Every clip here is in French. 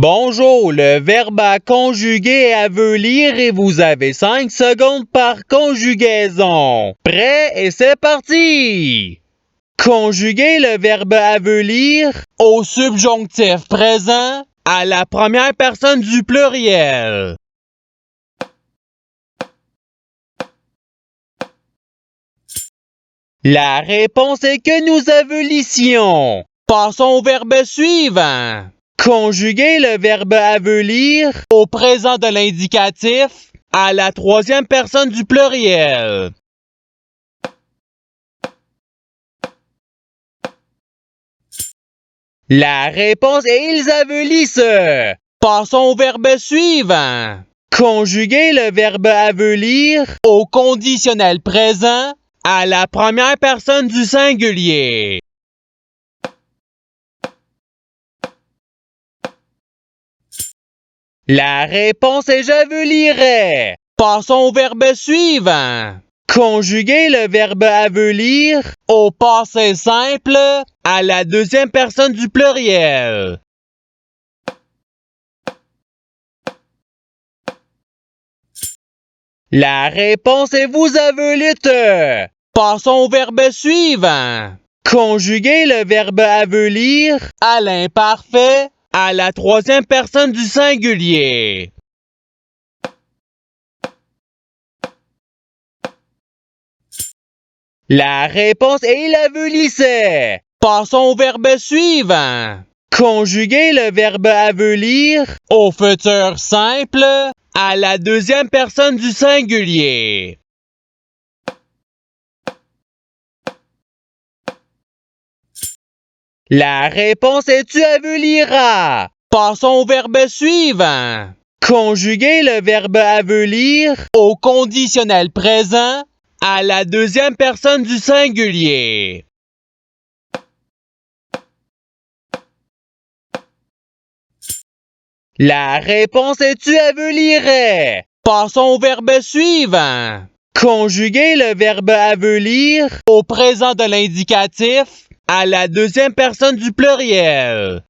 Bonjour, le verbe à conjuguer est à lire et vous avez 5 secondes par conjugaison. Prêt et c'est parti! Conjuguer le verbe à lire au subjonctif présent à la première personne du pluriel. La réponse est que nous avelissions. Passons au verbe suivant. Conjuguer le verbe avelir au présent de l'indicatif à la troisième personne du pluriel. La réponse est ils avelissent. Passons au verbe suivant. Conjuguer le verbe avelir au conditionnel présent à la première personne du singulier. La réponse est j'avelirais. Passons au verbe suivant. Conjuguer le verbe avelir au passé simple à la deuxième personne du pluriel. La réponse est vous avelite. Passons au verbe suivant. Conjuguer le verbe avelir à l'imparfait à la troisième personne du singulier. La réponse est il avelissait. Passons au verbe suivant. Conjuguer le verbe avelir au futur simple à la deuxième personne du singulier. La réponse est tu aveliras. Passons au verbe suivant. Conjuguer le verbe avelir au conditionnel présent à la deuxième personne du singulier. La réponse est tu avelirais. Passons au verbe suivant. Conjuguer le verbe avelir au présent de l'indicatif à la deuxième personne du pluriel.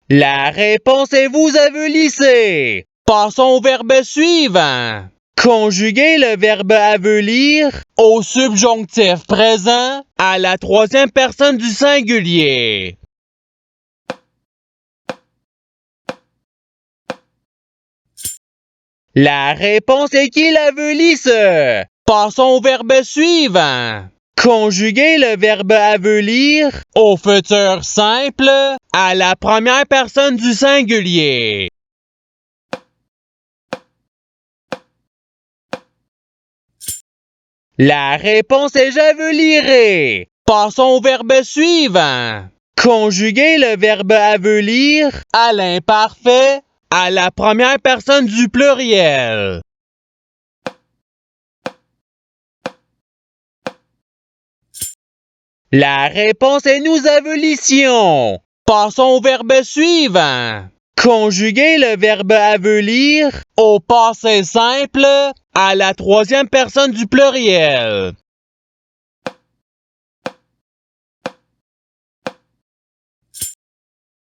La réponse est vous avelissez. Passons au verbe suivant. Conjuguer le verbe avelir au subjonctif présent à la troisième personne du singulier. La réponse est qu'il avelisse. Passons au verbe suivant. Conjuguer le verbe avelir au futur simple à la première personne du singulier. La réponse est j'avelirai. Passons au verbe suivant. Conjuguer le verbe avelir à l'imparfait à la première personne du pluriel. La réponse est nous avelissions. Passons au verbe suivant. Conjuguer le verbe avelir au passé simple à la troisième personne du pluriel.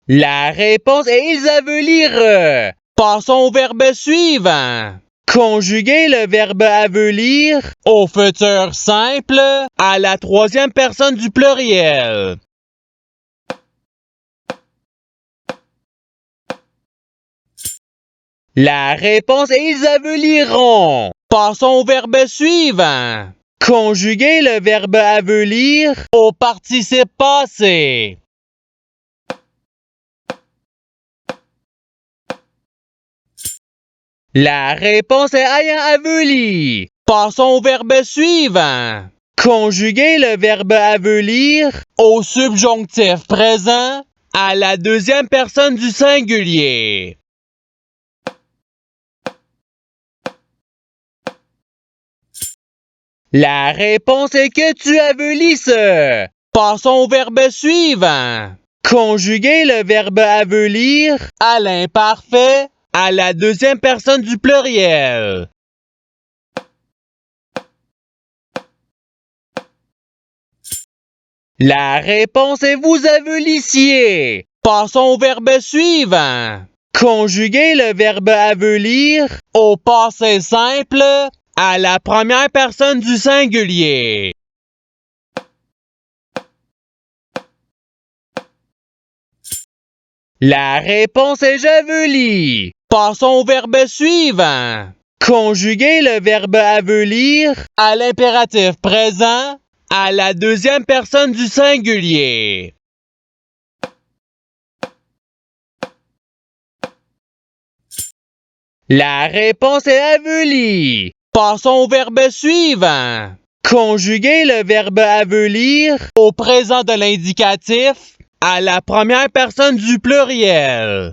La réponse est ils avelirent. Passons au verbe suivant. Conjuguer le verbe avelir au futur simple à la troisième personne du pluriel. La réponse est ils aveliront. Passons au verbe suivant. Conjuguer le verbe avelir au participe passé. La réponse est ayant aveli. Passons au verbe suivant. Conjuguer le verbe avelir au subjonctif présent à la deuxième personne du singulier. La réponse est que tu avelisses. Passons au verbe suivant. Conjuguer le verbe avelir à l'imparfait à la deuxième personne du pluriel. La réponse est vous avelissiez. Passons au verbe suivant. Conjuguez le verbe avelir au passé simple à la première personne du singulier. La réponse est j'avelis. Passons au verbe suivant. Conjuguez le verbe avelir à l'impératif présent à la deuxième personne du singulier. La réponse est avelie. Passons au verbe suivant. Conjuguez le verbe avelir au présent de l'indicatif à la première personne du pluriel.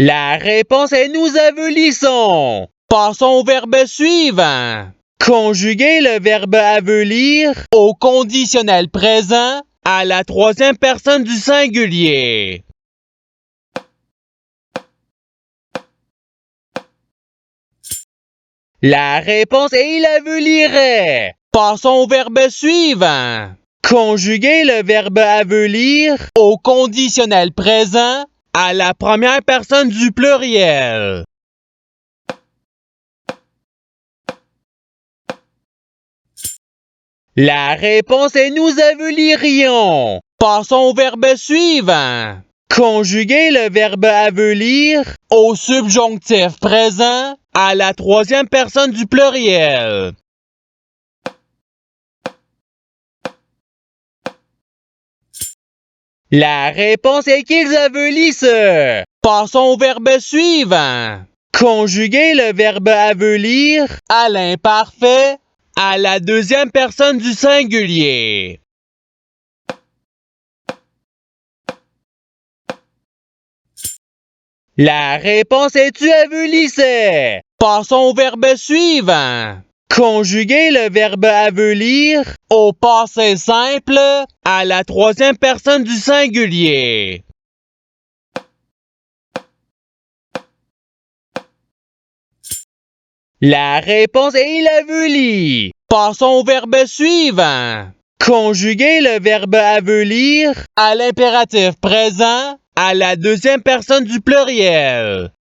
La réponse est nous avelissons. Passons au verbe suivant. Conjuguez le verbe avelir au conditionnel présent à la troisième personne du singulier. La réponse est il avelirait. Passons au verbe suivant. Conjuguez le verbe avelir au conditionnel présent à la première personne du pluriel. La réponse est nous avelirions. Passons au verbe suivant. Conjuguez le verbe avelir au subjonctif présent à la troisième personne du pluriel. La réponse est qu'ils avelissent. Passons au verbe suivant. Conjuguez le verbe avelir à l'imparfait à la deuxième personne du singulier. La réponse est tu avelissais. Passons au verbe suivant. Conjuguez le verbe avelir au passé simple à la troisième personne du singulier. La réponse est il avelit. Passons au verbe suivant. Conjuguez le verbe avelir à l'impératif présent à la deuxième personne du pluriel.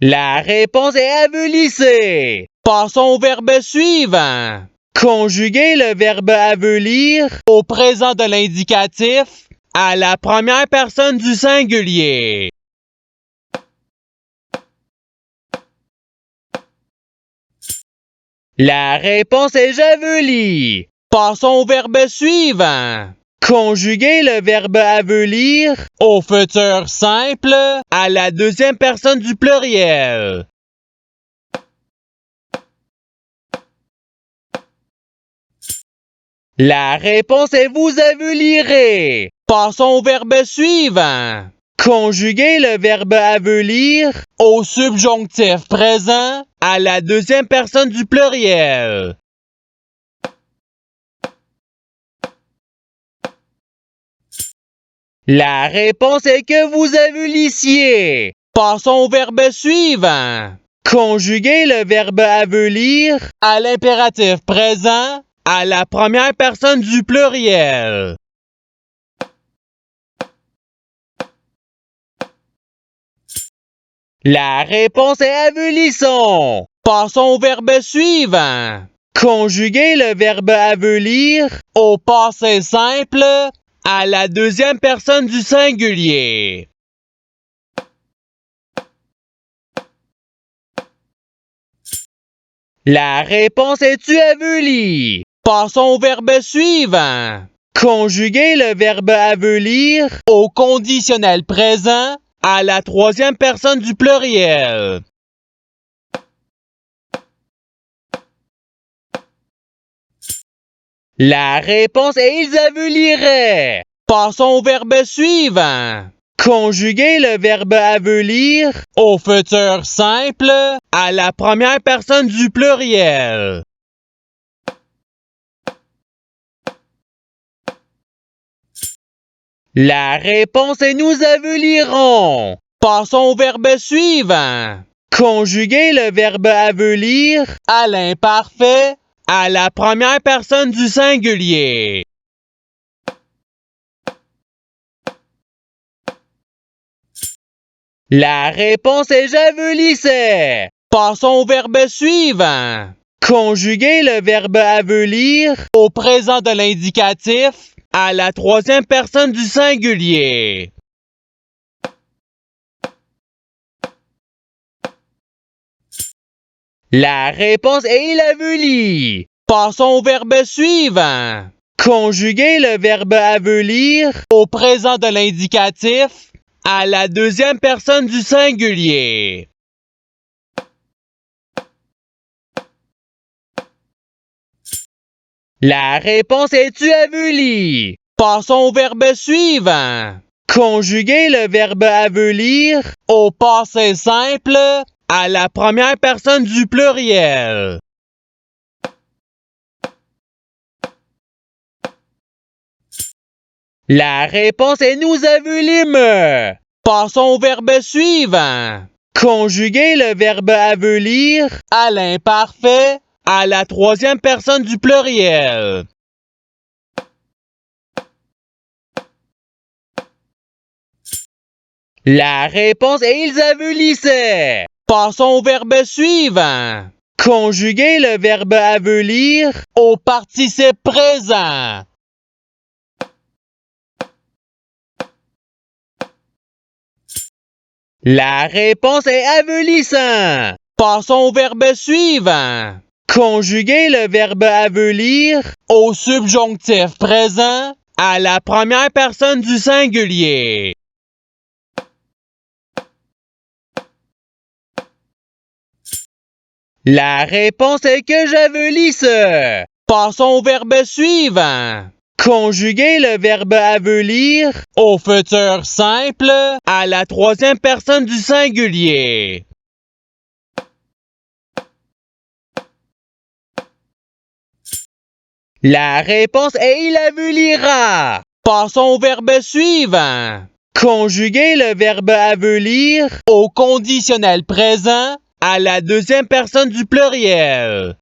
La réponse est avelissez. Passons au verbe suivant. Conjuguez le verbe avelir au présent de l'indicatif à la première personne du singulier. La réponse est j'avelis. Passons au verbe suivant. Conjuguez le verbe avelir au futur simple à la deuxième personne du pluriel. La réponse est vous avelirez. Passons au verbe suivant. Conjuguez le verbe avelir au subjonctif présent à la deuxième personne du pluriel. La réponse est que vous avelissiez. Passons au verbe suivant. Conjuguez le verbe avelir à l'impératif présent à la première personne du pluriel. La réponse est avelissons. Passons au verbe suivant. Conjuguez le verbe avelir au passé simple à la deuxième personne du singulier. La réponse est tu avelis. Passons au verbe suivant. Conjuguez le verbe avelir au conditionnel présent à la troisième personne du pluriel. La réponse est ils aveliraient. Passons au verbe suivant. Conjuguez le verbe avelir au futur simple à la première personne du pluriel. La réponse est nous avelirons. Passons au verbe suivant. Conjuguer le verbe avelir à l'imparfait à la première personne du singulier. La réponse est javelissait. Passons au verbe suivant. Conjuguer le verbe avelir au présent de l'indicatif à la troisième personne du singulier. La réponse est il avelit. Passons au verbe suivant. Conjuguer le verbe avelir au présent de l'indicatif à la deuxième personne du singulier. La réponse est tu avelis. Passons au verbe suivant. Conjuguer le verbe avelir au passé simple à la première personne du pluriel. La réponse est nous avelîmes. Passons au verbe suivant. Conjuguer le verbe avelir à l'imparfait à la troisième personne du pluriel. La réponse est ils avelissaient. Passons au verbe suivant. Conjuguer le verbe avelir au participe présent. La réponse est avelissant. Passons au verbe suivant. Conjuguer le verbe avelir au subjonctif présent à la première personne du singulier. La réponse est que j'avelisse. Passons au verbe suivant. Conjuguer le verbe avelir au futur simple à la troisième personne du singulier. La réponse est il avelira. Passons au verbe suivant. Conjuguer le verbe avelir au conditionnel présent à la deuxième personne du pluriel.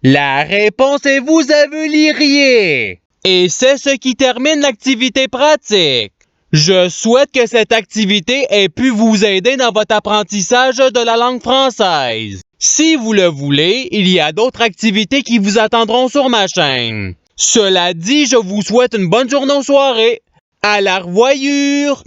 La réponse est vous aveliriez. Et c'est ce qui termine l'activité pratique. Je souhaite que cette activité ait pu vous aider dans votre apprentissage de la langue française. Si vous le voulez, il y a d'autres activités qui vous attendront sur ma chaîne. Cela dit, je vous souhaite une bonne journée ou soirée. À la revoyure!